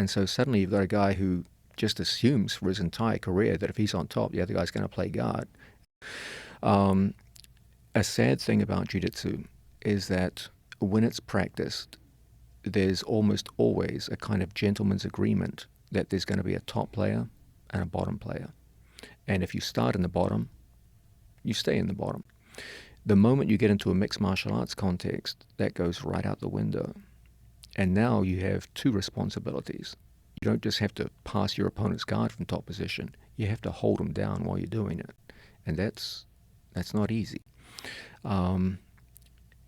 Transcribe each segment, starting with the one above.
And so suddenly you've got a guy who just assumes for his entire career that if he's on top, the other guy's going to play guard. A sad thing about Jiu-Jitsu is that when it's practiced, there's almost always a kind of gentleman's agreement that there's going to be a top player and a bottom player. And if you start in the bottom, you stay in the bottom. The moment you get into a mixed martial arts context, that goes right out the window. And now you have two responsibilities. You don't just have to pass your opponent's guard from top position. You have to hold them down while you're doing it. And that's not easy. When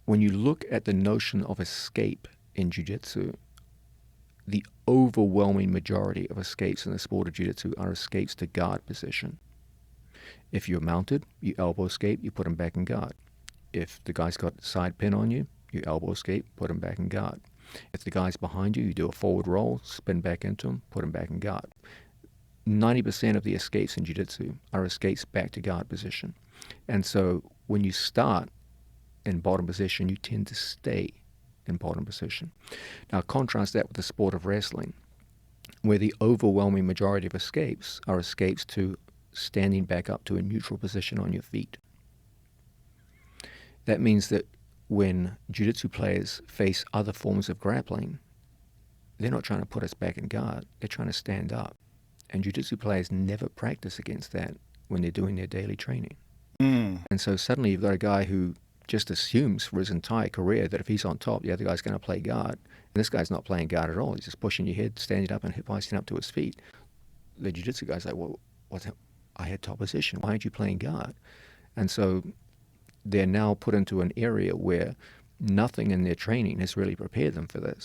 you look at the notion of escape in Jiu-Jitsu, the overwhelming majority of escapes in the sport of Jiu-Jitsu are escapes to guard position. If you're mounted, you elbow escape, you put him back in guard. If the guy's got side pin on you, you elbow escape, put him back in guard. If the guy's behind you, you do a forward roll, spin back into him, put him back in guard. 90% of the escapes in Jiu-Jitsu are escapes back to guard position. And so when you start in bottom position, you tend to stay in bottom position. Now contrast that with the sport of wrestling, where the overwhelming majority of escapes are escapes to standing back up to a neutral position on your feet. That means that when Jiu-Jitsu players face other forms of grappling, they're not trying to put us back in guard, they're trying to stand up. And Jiu-Jitsu players never practice against that when they're doing their daily training. And so suddenly you've got a guy who just assumes for his entire career that if he's on top, the other guy's going to play guard. And this guy's not playing guard at all. He's just pushing your head, standing up, and hip hoisting up to his feet. The Jiu-Jitsu guy's like, well, I had top position. Why aren't you playing guard? And so they're now put into an area where nothing in their training has really prepared them for this.